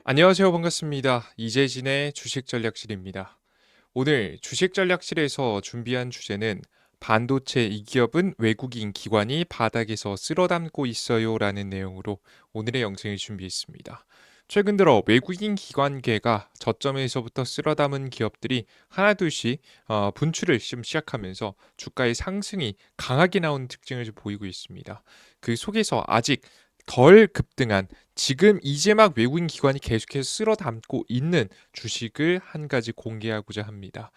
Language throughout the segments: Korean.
안녕하세요. 반갑습니다. 이재진의 주식전략실입니다. 오늘 주식전략실에서 준비한 주제는 반도체 이 기업은 외국인 기관이 바닥에서 쓸어담고 있어요 라는 내용으로 오늘의 영상을 준비했습니다. 최근 들어 외국인 기관계가 저점에서부터 쓸어담은 기업들이 하나둘씩 분출을 좀 시작하면서 주가의 상승이 강하게 나오는 특징을 좀 보이고 있습니다. 그 속에서 아직 덜 급등한 지금 이제 막 외국인 기관이 계속해서 쓸어 담고 있는 주식을 한 가지 공개하고자 합니다.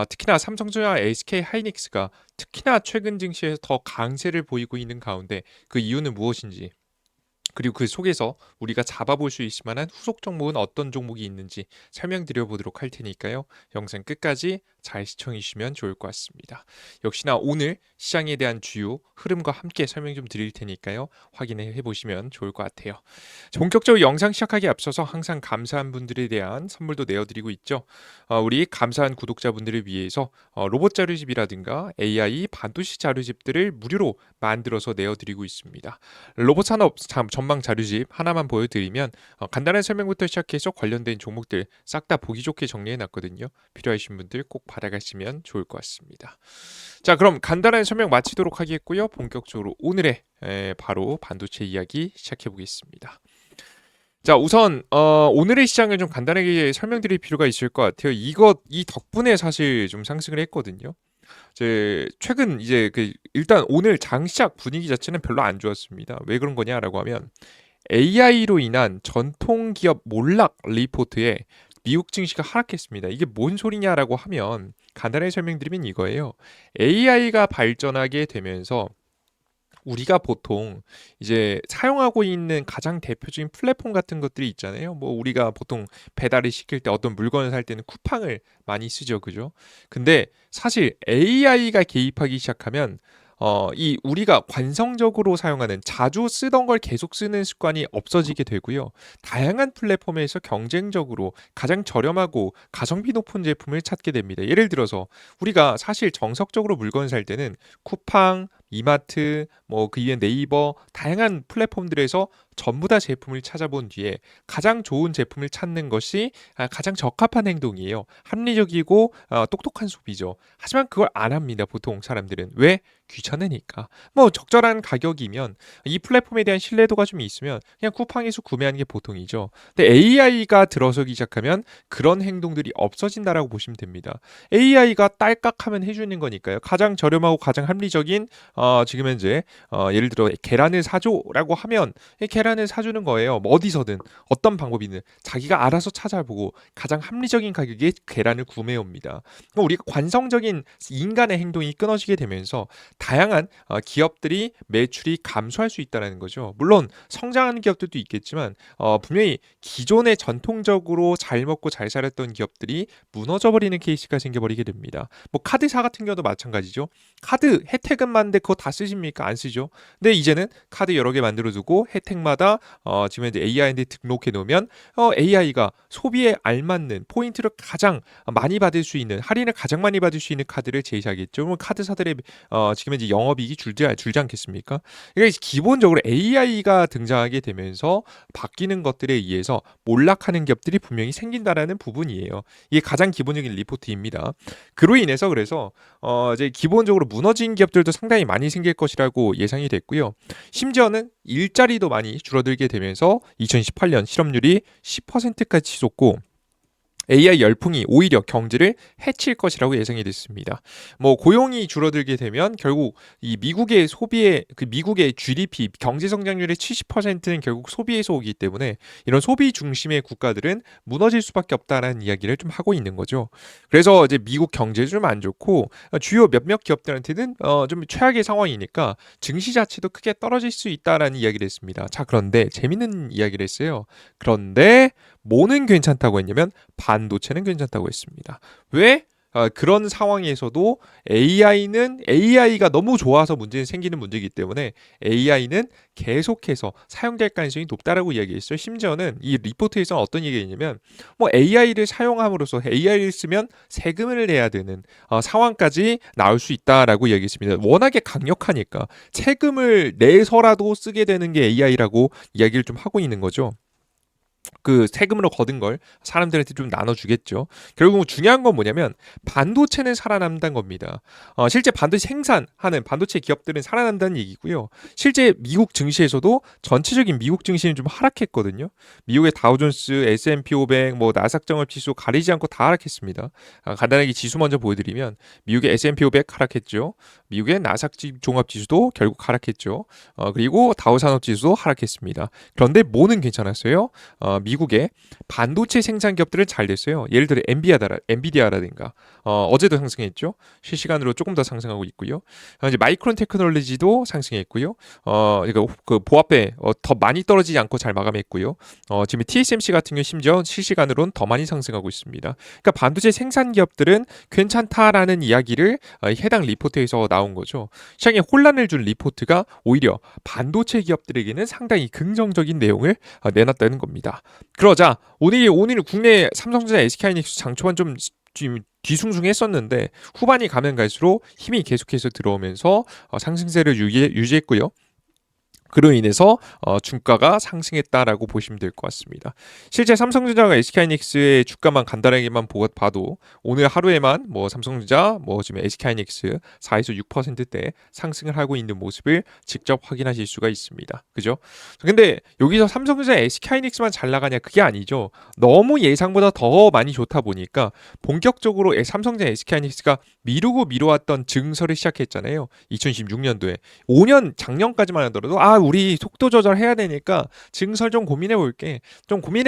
특히나 삼성전자, SK 하이닉스가 특히나 최근 증시에서 더 강세를 보이고 있는 가운데 그 이유는 무엇인지, 그리고 그 속에서 우리가 잡아볼 수 있을 만한 후속 종목은 어떤 종목이 있는지 설명드려 보도록 할 테니까요. 영상 끝까지 잘 시청해 주시면 좋을 것 같습니다. 역시나 오늘 시장에 대한 주요 흐름과 함께 설명 좀 드릴 테니까요. 확인해 보시면 좋을 것 같아요. 본격적으로 영상 시작하기 앞서서 항상 감사한 분들에 대한 선물도 내어드리고 있죠. 우리 감사한 구독자분들을 위해서 로봇 자료집이라든가 AI 반도체 자료집들을 무료로 만들어서 내어드리고 있습니다. 로봇 산업 전망 자료집 하나만 보여드리면 간단한 설명부터 시작해서 관련된 종목들 싹 다 보기 좋게 정리해놨거든요. 필요하신 분들 꼭 받아가시면 좋을 것 같습니다. 자, 그럼 간단한 설명 마치도록 하겠고요. 본격적으로 오늘의 바로 반도체 이야기 시작해 보겠습니다. 자, 우선 오늘의 시장을 좀 간단하게 설명드릴 필요가 있을 것 같아요. 이 덕분에 사실 좀 상승을 했거든요. 최근 이제 일단 오늘 장 시작 분위기 자체는 별로 안 좋았습니다. 왜 그런 거냐라고 하면 AI로 인한 전통 기업 몰락 리포트에 미국 증시가 하락했습니다. 이게 뭔 소리냐라고 하면 간단하게 설명드리면 이거예요. AI가 발전하게 되면서 우리가 보통 이제 사용하고 있는 가장 대표적인 플랫폼 같은 것들이 있잖아요. 뭐 우리가 보통 배달을 시킬 때 어떤 물건을 살 때는 쿠팡을 많이 쓰죠. 그죠? 근데 사실 AI가 개입하기 시작하면 이 우리가 관성적으로 사용하는 자주 쓰던 걸 계속 쓰는 습관이 없어지게 되고요. 다양한 플랫폼에서 경쟁적으로 가장 저렴하고 가성비 높은 제품을 찾게 됩니다. 예를 들어서 우리가 사실 정석적으로 물건 살 때는 쿠팡, 이마트, 뭐 그 이외 네이버 다양한 플랫폼들에서 전부 다 제품을 찾아본 뒤에 가장 좋은 제품을 찾는 것이 가장 적합한 행동이에요. 합리적이고 똑똑한 소비죠. 하지만 그걸 안 합니다. 보통 사람들은. 왜? 귀찮으니까. 뭐 적절한 가격이면 이 플랫폼에 대한 신뢰도가 좀 있으면 그냥 쿠팡에서 구매하는 게 보통이죠. 근데 AI가 들어서기 시작하면 그런 행동들이 없어진다라고 보시면 됩니다. AI가 딸깍하면 해주는 거니까요. 가장 저렴하고 가장 합리적인 지금 현재 예를 들어 계란을 사줘라고 하면 계란을 사주는 거예요. 뭐 어디서든 어떤 방법이든 자기가 알아서 찾아보고 가장 합리적인 가격에 계란을 구매해 옵니다. 우리가 관성적인 인간의 행동이 끊어지게 되면서 다양한 기업들이 매출이 감소할 수 있다는 거죠. 물론 성장하는 기업들도 있겠지만 분명히 기존에 전통적으로 잘 먹고 잘 살았던 기업들이 무너져 버리는 케이스가 생겨버리게 됩니다. 뭐 카드사 같은 경우도 마찬가지죠. 카드 혜택은 많은데 그거 다 쓰십니까? 안 쓰죠. 근데 이제는 카드 여러 개 만들어 두고 혜택마다 지금 이제 AI한테 등록해 놓으면 AI가 소비에 알맞는 포인트를 가장 많이 받을 수 있는 할인을 가장 많이 받을 수 있는 카드를 제시하겠죠. 그럼 카드사들의 지금 이제 영업이익이 줄지 않겠습니까? 그러니까 기본적으로 AI가 등장하게 되면서 바뀌는 것들에 의해서 몰락하는 기업들이 분명히 생긴다라는 부분이에요. 이게 가장 기본적인 리포트입니다. 그로 인해서 그래서 이제 기본적으로 무너진 기업들도 상당히 많이 생길 것이라고 예상이 됐고요. 심지어는 일자리도 많이 줄어들게 되면서 2018년 실업률이 10%까지 치솟고 AI 열풍이 오히려 경제를 해칠 것이라고 예상이 됐습니다. 뭐 고용이 줄어들게 되면 결국 이 미국의 소비의 미국의 GDP 경제 성장률의 70%는 결국 소비에서 오기 때문에 이런 소비 중심의 국가들은 무너질 수밖에 없다라는 이야기를 좀 하고 있는 거죠. 그래서 이제 미국 경제도 좀 안 좋고 주요 몇몇 기업들한테는 좀 최악의 상황이니까 증시 자체도 크게 떨어질 수 있다라는 이야기를 했습니다. 자, 그런데 재밌는 이야기를 했어요. 그런데 뭐는 괜찮다고 했냐면 반도체는 괜찮다고 했습니다. 왜? 그런 상황에서도 AI가 너무 좋아서 문제 생기는 문제이기 때문에 AI는 계속해서 사용될 가능성이 높다라고 이야기했어요. 심지어는 이 리포트에서 어떤 얘기했냐면 뭐 AI를 사용함으로써 AI를 쓰면 세금을 내야 되는 상황까지 나올 수 있다라고 이야기했습니다. 워낙에 강력하니까 세금을 내서라도 쓰게 되는 게 AI라고 이야기를 좀 하고 있는 거죠. 그 세금으로 거둔 걸 사람들한테 좀 나눠주겠죠. 결국 중요한 건 뭐냐면 반도체는 살아남는다는 겁니다. 실제 반도체 생산하는 반도체 기업들은 살아난다는 얘기고요. 실제 미국 증시에서도 전체적인 미국 증시는 좀 하락했거든요. 미국의 다우존스, S&P 500, 뭐 나스닥 종합지수 가리지 않고 다 하락했습니다. 간단하게 지수 먼저 보여드리면 미국의 S&P 500 하락했죠. 미국의 나스닥 종합지수도 결국 하락했죠. 그리고 다우산업지수도 하락했습니다. 그런데 뭐는 괜찮았어요? 미국의 반도체 생산 기업들은 잘 됐어요. 예를 들어 엔비디아라든가 어제도 상승했죠. 실시간으로 조금 더 상승하고 있고요. 이제 마이크론 테크놀로지도 상승했고요. 이거 그 보합배 더 많이 떨어지지 않고 잘 마감했고요. 지금 TSMC 같은 경우 심지어 실시간으로는 더 많이 상승하고 있습니다. 그러니까 반도체 생산 기업들은 괜찮다라는 이야기를 해당 리포트에서 나온 거죠. 시장에 혼란을 준 리포트가 오히려 반도체 기업들에게는 상당히 긍정적인 내용을 내놨다는 겁니다. 그러자 오늘 국내 삼성전자, SK하이닉스 장초반 좀 뒤숭숭했었는데 후반이 가면 갈수록 힘이 계속해서 들어오면서 상승세를 유지했고요. 그로 인해서 주가가 상승했다라고 보시면 될 것 같습니다. 실제 삼성전자가 SK하이닉스의 주가만 간단하게만 봐도 오늘 하루에만 뭐 삼성전자, 뭐 지금 SK하이닉스 4에서 6%대 상승을 하고 있는 모습을 직접 확인하실 수가 있습니다. 그죠? 근데 여기서 삼성전자, SK하이닉스만 잘 나가냐 그게 아니죠. 너무 예상보다 더 많이 좋다 보니까 본격적으로 삼성전자, SK하이닉스가 미루어왔던 증설을 시작했잖아요. 2016년도에 5년 작년까지만 하더라도 우리 속도 조절해야 되니까 증설 좀 고민해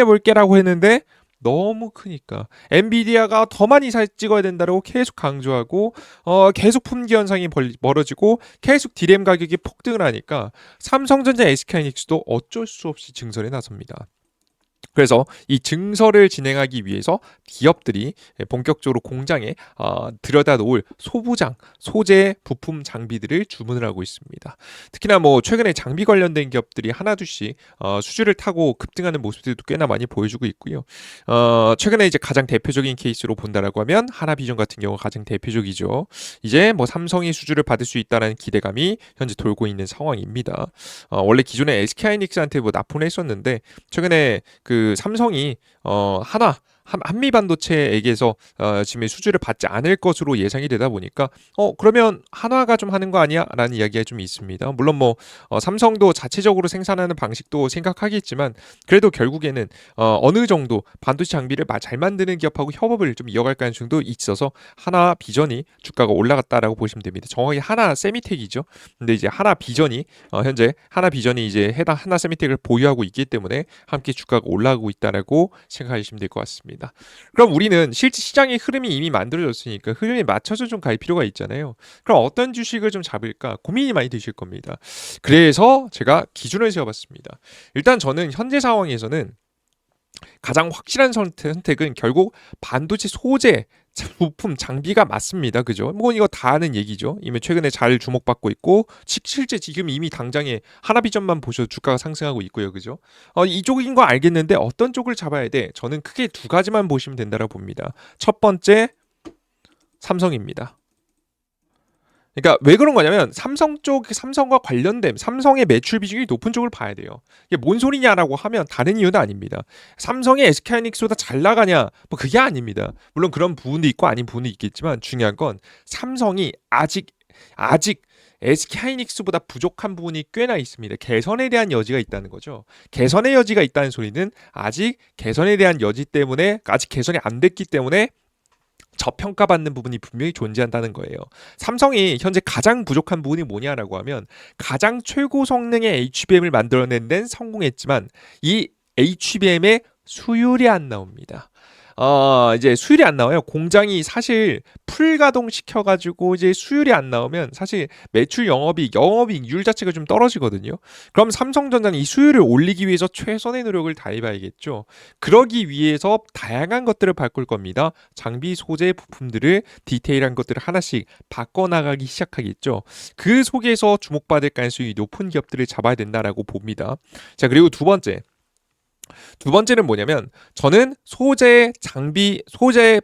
볼게라고 했는데 너무 크니까 엔비디아가 더 많이 찍어야 된다고 계속 강조하고 계속 품귀 현상이 벌어지고 계속 디램 가격이 폭등을 하니까 삼성전자, SK하이닉스도 어쩔 수 없이 증설에 나섭니다. 그래서 이 증설을 진행하기 위해서 기업들이 본격적으로 공장에 들여다놓을 소부장, 소재, 부품, 장비들을 주문을 하고 있습니다. 특히나 뭐 최근에 장비 관련된 기업들이 하나둘씩 수주를 타고 급등하는 모습들도 꽤나 많이 보여주고 있고요. 최근에 이제 가장 대표적인 케이스로 본다라고 하면 하나비전 같은 경우가 가장 대표적이죠. 이제 뭐 삼성이 수주를 받을 수 있다는 기대감이 현재 돌고 있는 상황입니다. 원래 기존에 SK하이닉스한테 뭐 납품을 했었는데 최근에 그 삼성이 한미반도체에게서 지금 수주를 받지 않을 것으로 예상이 되다 보니까 그러면 한화가 좀 하는 거 아니야? 라는 이야기가 좀 있습니다. 물론 뭐 삼성도 자체적으로 생산하는 방식도 생각하겠지만 그래도 결국에는 어느 정도 반도체 장비를 잘 만드는 기업하고 협업을 좀 이어갈 가능성도 있어서 하나비전이 주가가 올라갔다라고 보시면 됩니다. 정확히 하나세미텍이죠. 근데 이제 하나비전이 현재 하나비전이 이제 해당 하나세미텍을 보유하고 있기 때문에 함께 주가가 올라가고 있다라고 생각하시면 될 것 같습니다. 그럼 우리는 실제 시장의 흐름이 이미 만들어졌으니까 흐름에 맞춰서 좀 갈 필요가 있잖아요. 그럼 어떤 주식을 좀 잡을까 고민이 많이 되실 겁니다. 그래서 제가 기준을 세워봤습니다. 일단 저는 현재 상황에서는 가장 확실한 선택은 결국 반도체 소재, 부품, 장비가 맞습니다. 그죠? 뭐 이거 다 아는 얘기죠. 이미 최근에 잘 주목받고 있고 실제 지금 이미 당장에 하나비전만 보셔도 주가가 상승하고 있고요. 그죠? 이쪽인 거 알겠는데 어떤 쪽을 잡아야 돼? 저는 크게 두 가지만 보시면 된다고 봅니다. 첫 번째, 삼성입니다. 그러니까 왜 그런 거냐면 삼성과 관련된 삼성의 매출 비중이 높은 쪽을 봐야 돼요. 이게 뭔 소리냐라고 하면 다른 이유는 아닙니다. 삼성의 SK하이닉스보다 잘 나가냐? 뭐 그게 아닙니다. 물론 그런 부분도 있고 아닌 부분도 있겠지만 중요한 건 삼성이 아직 SK하이닉스보다 부족한 부분이 꽤나 있습니다. 개선에 대한 여지가 있다는 거죠. 개선의 여지가 있다는 소리는 아직 개선에 대한 여지 때문에 아직 개선이 안 됐기 때문에 저평가받는 부분이 분명히 존재한다는 거예요. 삼성이 현재 가장 부족한 부분이 뭐냐라고 하면 가장 최고 성능의 HBM을 만들어낸 데는 성공했지만 이 HBM의 수율이 안 나옵니다. 이제 수율이 안 나와요. 공장이 사실 풀 가동 시켜가지고 이제 수율이 안 나오면 사실 매출 영업이익률 자체가 좀 떨어지거든요. 그럼 삼성전자는 이 수율을 올리기 위해서 최선의 노력을 다해봐야겠죠. 그러기 위해서 다양한 것들을 바꿀 겁니다. 장비, 소재, 부품들을 디테일한 것들을 하나씩 바꿔나가기 시작하겠죠. 그 속에서 주목받을 가능성이 높은 기업들을 잡아야 된다라고 봅니다. 자, 그리고 두 번째는 뭐냐면 저는 소재,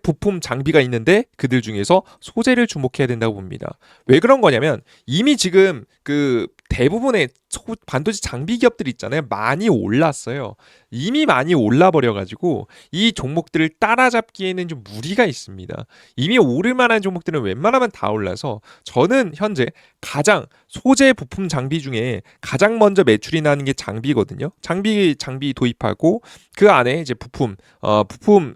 부품, 장비가 있는데 그들 중에서 소재를 주목해야 된다고 봅니다. 왜 그런 거냐면 이미 지금 그 대부분의 반도체 장비 기업들 있잖아요. 많이 올랐어요. 이미 많이 올라버려가지고 이 종목들을 따라잡기에는 좀 무리가 있습니다. 이미 오를 만한 종목들은 웬만하면 다 올라서 저는 현재 가장 소재 부품 장비 중에 가장 먼저 매출이 나는 게 장비거든요. 장비 도입하고 그 안에 이제 부품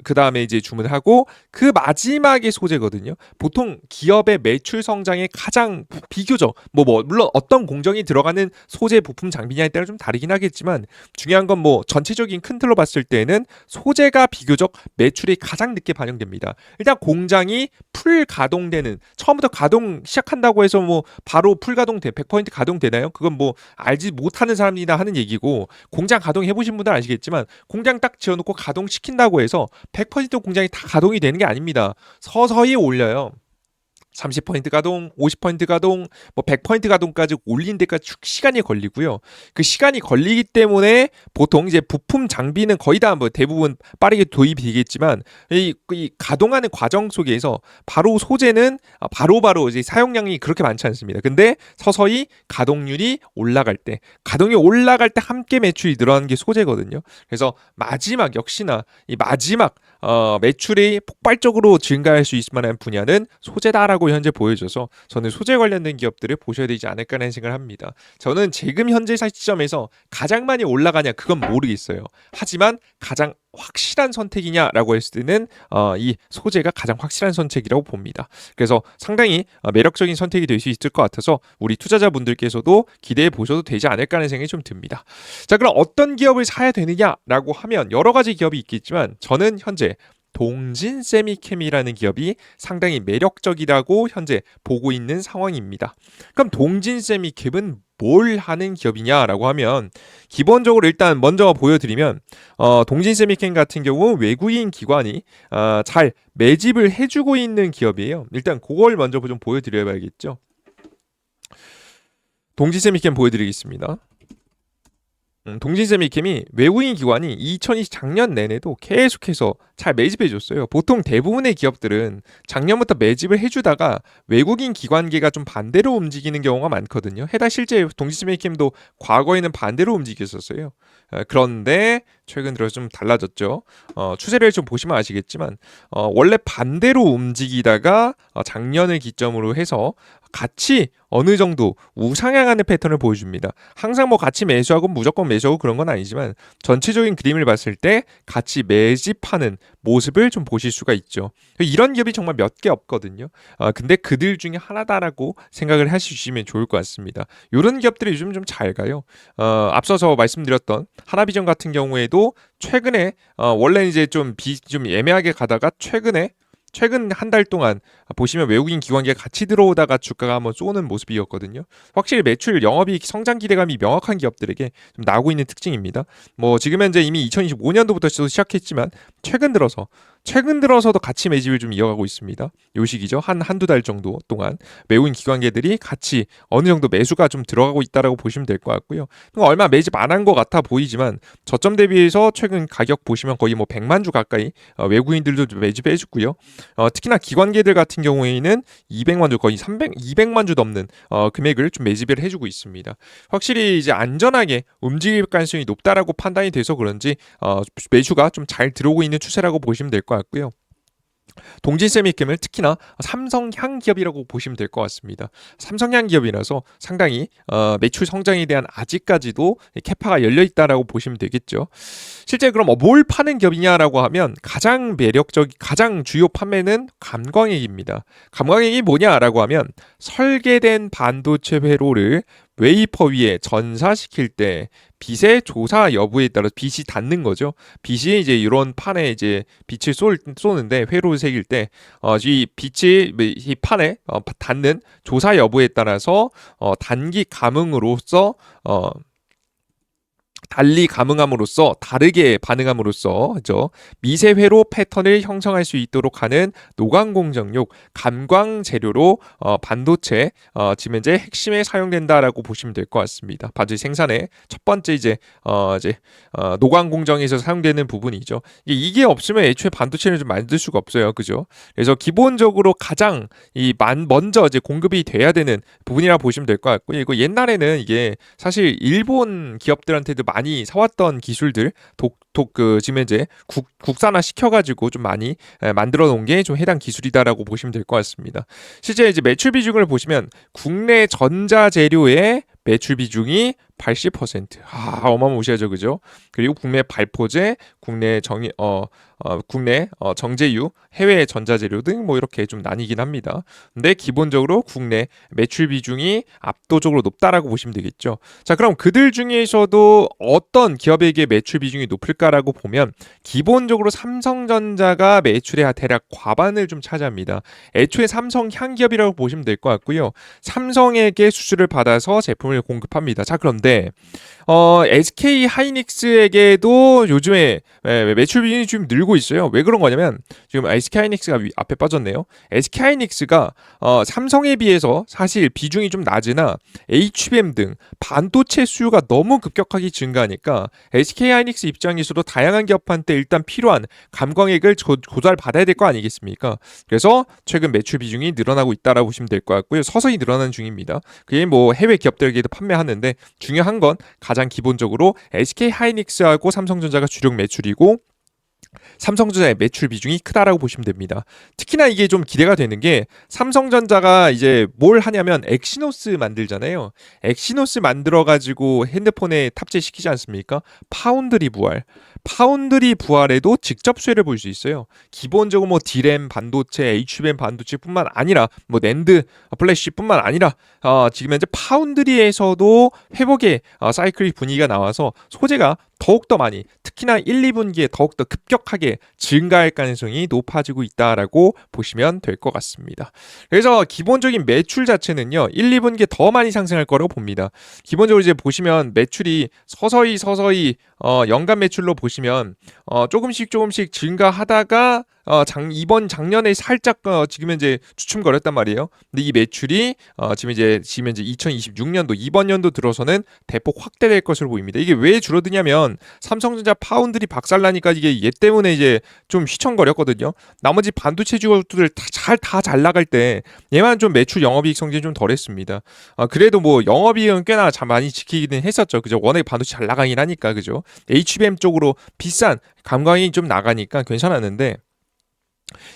그 다음에 이제 주문하고 그 마지막에 소재거든요. 보통 기업의 매출 성장에 가장 비교적 물론 어떤 공정이 들어가는 소재 부품 장비냐에 따라 좀 다르긴 하겠지만 중요한 건 뭐 전체적인 큰 틀로 봤을 때는 소재가 비교적 매출이 가장 늦게 반영됩니다. 일단 공장이 풀 가동되는 처음부터 가동 시작한다고 해서 뭐 바로 풀 가동 100% 가동되나요? 그건 뭐 알지 못하는 사람이나 하는 얘기고 공장 가동 해보신 분들 아시겠지만 공장 딱 지어놓고 가동시킨다고 해서 100% 공장이 다 가동이 되는 게 아닙니다. 서서히 올려요. 30% 가동, 50% 가동, 뭐 100% 가동까지 올린 데까지 시간이 걸리고요. 그 시간이 걸리기 때문에 보통 이제 부품 장비는 거의 다 뭐 대부분 빠르게 도입이 되겠지만 이 가동하는 과정 속에서 바로 소재는 바로바로 이제 사용량이 그렇게 많지 않습니다. 근데 서서히 가동률이 올라갈 때, 가동이 올라갈 때 함께 매출이 늘어나는 게 소재거든요. 그래서 역시나 이 마지막 매출이 폭발적으로 증가할 수 있을 만한 분야는 소재다라고 현재 보여져서 저는 소재 관련된 기업들을 보셔야 되지 않을까라는 생각을 합니다. 저는 지금 현재 시점에서 가장 많이 올라가냐 그건 모르겠어요. 하지만 가장 확실한 선택이냐라고 했을 때는 이 소재가 가장 확실한 선택이라고 봅니다. 그래서 상당히 매력적인 선택이 될 수 있을 것 같아서 우리 투자자분들께서도 기대해 보셔도 되지 않을까 하는 생각이 좀 듭니다. 자, 그럼 어떤 기업을 사야 되느냐라고 하면 여러 가지 기업이 있겠지만 저는 현재 동진세미캠이라는 기업이 상당히 매력적이라고 현재 보고 있는 상황입니다. 그럼 동진세미캠은 뭘 하는 기업이냐라고 하면 기본적으로 일단 먼저 보여드리면 동진세미캠 같은 경우 외국인 기관이 잘 매집을 해주고 있는 기업이에요. 일단 그걸 먼저 좀 보여드려야겠죠. 동진세미캠 보여드리겠습니다. 동진세미캠이 외국인 기관이 2020 작년 내내도 계속해서 잘 매집해줬어요. 보통 대부분의 기업들은 작년부터 매집을 해주다가 외국인 기관계가 좀 반대로 움직이는 경우가 많거든요. 실제 동진세미캠도 과거에는 반대로 움직였었어요. 그런데 최근 들어서 좀 달라졌죠. 추세를 좀 보시면 아시겠지만 원래 반대로 움직이다가 작년을 기점으로 해서 같이 어느 정도 우상향하는 패턴을 보여줍니다. 항상 뭐 같이 매수하고 무조건 매수하고 그런 건 아니지만 전체적인 그림을 봤을 때 같이 매집하는 모습을 좀 보실 수가 있죠. 이런 기업이 정말 몇 개 없거든요. 근데 그들 중에 하나다라고 생각을 하시면 좋을 것 같습니다. 이런 기업들이 요즘 좀 잘 가요. 앞서서 말씀드렸던 하나비전 같은 경우에도 최근에 원래 이제 좀 애매하게 가다가 최근 한 달 동안 보시면 외국인 기관계가 같이 들어오다가 주가가 한번 쏘는 모습이었거든요. 확실히 매출, 영업이익 성장 기대감이 명확한 기업들에게 좀 나오고 있는 특징입니다. 뭐 지금 현재 이미 2025년도부터 시작했지만 최근 들어서도 같이 매집을 좀 이어가고 있습니다. 요 시기죠. 한두 달 정도 동안 외국인 기관계들이 같이 어느 정도 매수가 좀 들어가고 있다라고 보시면 될 것 같고요. 얼마 매집 안 한 것 같아 보이지만 저점 대비해서 최근 가격 보시면 거의 뭐 100만 주 가까이 외국인들도 좀 매집해 주고요. 특히나 기관계들 같은 경우에는 200만 주 거의 200만 주 넘는 금액을 좀 매집을 해주고 있습니다. 확실히 이제 안전하게 움직일 가능성이 높다라고 판단이 돼서 그런지 매수가 좀 잘 들어오고 있는 추세라고 보시면 될 것 같고요. 동진세미캠을 특히나 삼성향 기업이라고 보시면 될 것 같습니다. 삼성향 기업이라서 상당히 매출 성장에 대한 아직까지도 캐파가 열려 있다라고 보시면 되겠죠. 실제 그럼 뭘 파는 기업이냐라고 하면 가장 주요 판매는 감광액입니다. 감광액이 뭐냐라고 하면 설계된 반도체 회로를 웨이퍼 위에 전사시킬 때 빛의 조사 여부에 따라 빛이 닿는 거죠. 빛이 이제 이런 판에 이제 빛을 쏘는데 회로를 새길 때 이 빛이 이 판에 닿는 조사 여부에 따라서 단기 감응으로써 달리 감응함으로써 다르게 반응함으로써 그죠? 미세회로 패턴을 형성할 수 있도록 하는 노광공정용 감광 재료로 반도체 지금 현재 핵심에 사용된다라고 보시면 될 것 같습니다. 반도체 생산의 첫 번째 노광공정에서 사용되는 부분이죠. 이게 없으면 애초에 반도체를 좀 만들 수가 없어요, 그죠? 그래서 기본적으로 가장 먼저 이제 공급이 돼야 되는 부분이라 보시면 될 것 같고요. 이거 옛날에는 이게 사실 일본 기업들한테도 많이 사왔던 기술들 지금 이제 국산화 시켜가지고 좀 많이 만들어 놓은 게 좀 해당 기술이다라고 보시면 될 것 같습니다. 실제 이제 매출 비중을 보시면 국내 전자 재료의 매출 비중이 80%. 어마무시하죠, 그죠? 그리고 국내 발포제, 국내 정제유, 해외 전자재료 등 뭐 이렇게 좀 나뉘긴 합니다. 근데 기본적으로 국내 매출 비중이 압도적으로 높다라고 보시면 되겠죠. 자, 그럼 그들 중에서도 어떤 기업에게 매출 비중이 높을까라고 보면 기본적으로 삼성전자가 매출의 대략 과반을 좀 차지합니다. 애초에 삼성 향기업이라고 보시면 될 것 같고요. 삼성에게 수주를 받아서 제품을 공급합니다. 자, 그런데 SK 하이닉스에게도 요즘에 매출 비중이 좀 늘고 있어요. 왜 그런 거냐면 지금 SK 하이닉스가 앞에 빠졌네요. SK 하이닉스가 삼성에 비해서 사실 비중이 좀 낮으나 HBM 등 반도체 수요가 너무 급격하게 증가하니까 SK 하이닉스 입장에서도 다양한 기업한테 일단 필요한 감광액을 조달받아야 될 거 아니겠습니까? 그래서 최근 매출 비중이 늘어나고 있다라고 보시면 될 것 같고요. 서서히 늘어나는 중입니다. 그게 뭐 해외 기업들에게도 판매하는데 중요한 건 가장 기본적으로 SK 하이닉스하고 삼성전자가 주력 매출이고 삼성전자의 매출 비중이 크다라고 보시면 됩니다. 특히나 이게 좀 기대가 되는 게 삼성전자가 이제 뭘 하냐면 엑시노스 만들잖아요. 엑시노스 만들어 가지고 핸드폰에 탑재시키지 않습니까? 파운드리 부활에도 직접 수혜를 볼 수 있어요. 기본적으로 뭐 D램 반도체, HBM 반도체뿐만 아니라 뭐 낸드, 플래시뿐만 아니라 지금 현재 파운드리에서도 회복의 사이클릭 분위기가 나와서 소재가 더욱더 많이 특히나 1, 2분기에 더욱더 급격하게 증가할 가능성이 높아지고 있다라고 보시면 될 것 같습니다. 그래서 기본적인 매출 자체는요. 1, 2분기에 더 많이 상승할 거라고 봅니다. 기본적으로 이제 보시면 매출이 서서히 연간 매출로 보시면 조금씩 증가하다가 이번 작년에 살짝 지금 현재 주춤거렸단 말이에요. 근데 이 매출이 지금 현재 2026년도 이번 연도 들어서는 대폭 확대될 것으로 보입니다. 이게 왜 줄어드냐면 삼성전자 파운드리 박살나니까 이게 얘 때문에 이제 좀 휘청거렸거든요. 나머지 반도체 기업들 다 잘 나갈 때 얘만 좀 매출 영업이익 성장이 좀 덜했습니다. 그래도 뭐 영업이익은 꽤나 많이 지키기는 했었죠. 그죠? 워낙에 반도체 잘 나가긴 하니까 그죠? HBM 쪽으로 비싼 감광이 좀 나가니까 괜찮았는데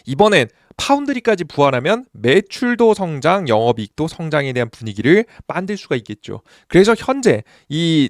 이번엔 파운드리까지 부활하면 매출도 성장, 영업이익도 성장에 대한 분위기를 만들 수가 있겠죠. 그래서 현재 이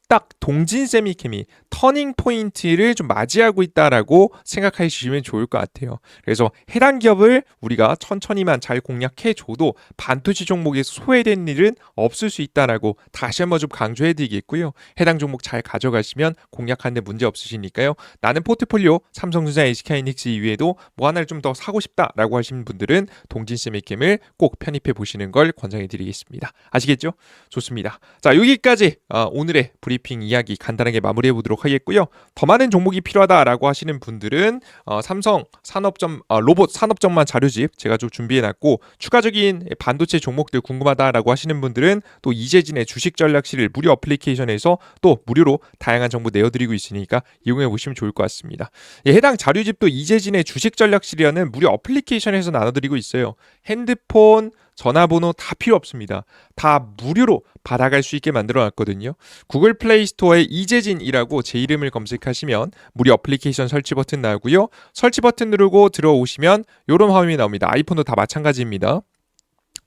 딱 동진 세미캠이 터닝 포인트를 좀 맞이하고 있다라고 생각하시면 좋을 것 같아요. 그래서 해당 기업을 우리가 천천히만 잘 공략해줘도 반도체 종목에서 소외된 일은 없을 수 있다라고 다시 한번 좀 강조해드리겠고요. 해당 종목 잘 가져가시면 공략하는데 문제 없으시니까요. 나는 포트폴리오 삼성전자, SK하이닉스 이외에도 뭐 하나를 좀 더 사고 싶다라고 하시는 분들은 동진 세미캠을 꼭 편입해 보시는 걸 권장해드리겠습니다. 아시겠죠? 좋습니다. 자, 여기까지 오늘의 브리핑 이야기 간단하게 마무리해 보도록 하겠고요. 더 많은 종목이 필요하다라고 하시는 분들은 삼성 산업점 로봇 산업정만 자료집 제가 좀 준비해놨고 추가적인 반도체 종목들 궁금하다라고 하시는 분들은 또 이재진의 주식 전략실을 무료 어플리케이션에서 또 무료로 다양한 정보 내어드리고 있으니까 이용해 보시면 좋을 것 같습니다. 해당 자료집도 이재진의 주식 전략실이라는 무료 어플리케이션에서 나눠드리고 있어요. 핸드폰 전화번호 다 필요 없습니다. 다 무료로 받아갈 수 있게 만들어 놨거든요. 구글 플레이 스토어에 이재진이라고 제 이름을 검색하시면 무료 어플리케이션 설치 버튼 나오고요. 설치 버튼 누르고 들어오시면 이런 화면이 나옵니다. 아이폰도 다 마찬가지입니다.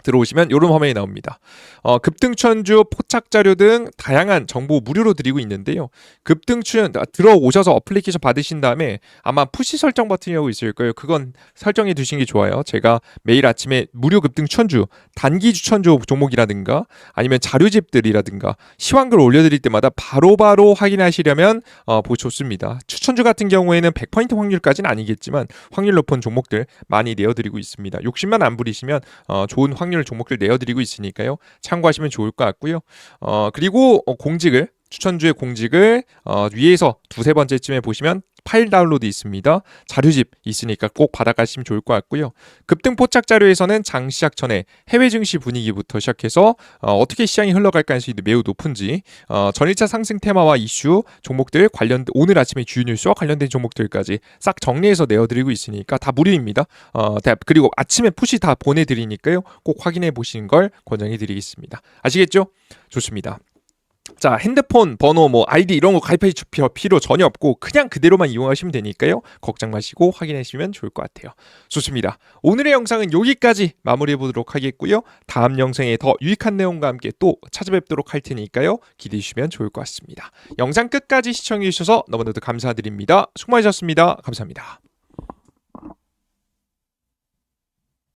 들어오시면 이런 화면이 나옵니다. 급등추천주, 포착자료 등 다양한 정보 무료로 드리고 있는데요. 급등추천 들어오셔서 어플리케이션 받으신 다음에 아마 푸시 설정 버튼이라고 있을 거예요. 그건 설정해 두시는 게 좋아요. 제가 매일 아침에 무료 급등추천주, 단기 추천주 종목이라든가 아니면 자료집들이라든가 시황글 올려드릴 때마다 바로바로 확인하시려면 보기 좋습니다. 추천주 같은 경우에는 100% 확률까지는 아니겠지만 확률 높은 종목들 많이 내어드리고 있습니다. 욕심만 안 부리시면 좋은 확률 종목들 내어드리고 있으니까요. 참고하시면 좋을 것 같고요. 그리고 공직을 추천주의 공직을 위에서 두세 번째쯤에 보시면 파일 다운로드 있습니다. 자료집 있으니까 꼭 받아가시면 좋을 것 같고요. 급등 포착 자료에서는 장 시작 전에 해외 증시 분위기부터 시작해서 어떻게 시장이 흘러갈 가능성이 매우 높은지, 전일차 상승 테마와 이슈 종목들 관련 오늘 아침에 주요 뉴스와 관련된 종목들까지 싹 정리해서 내어드리고 있으니까 다 무료입니다. 그리고 아침에 푸시 다 보내드리니까요. 꼭 확인해 보시는 걸 권장해드리겠습니다. 아시겠죠? 좋습니다. 자, 핸드폰 번호 뭐 아이디 이런 거 가입할 필요 전혀 없고 그냥 그대로만 이용하시면 되니까요. 걱정 마시고 확인해 주시면 좋을 것 같아요. 좋습니다. 오늘의 영상은 여기까지 마무리해 보도록 하겠고요. 다음 영상에 더 유익한 내용과 함께 또 찾아뵙도록 할 테니까요. 기대해 주시면 좋을 것 같습니다. 영상 끝까지 시청해 주셔서 너무나도 감사드립니다. 수고 많으셨습니다. 감사합니다.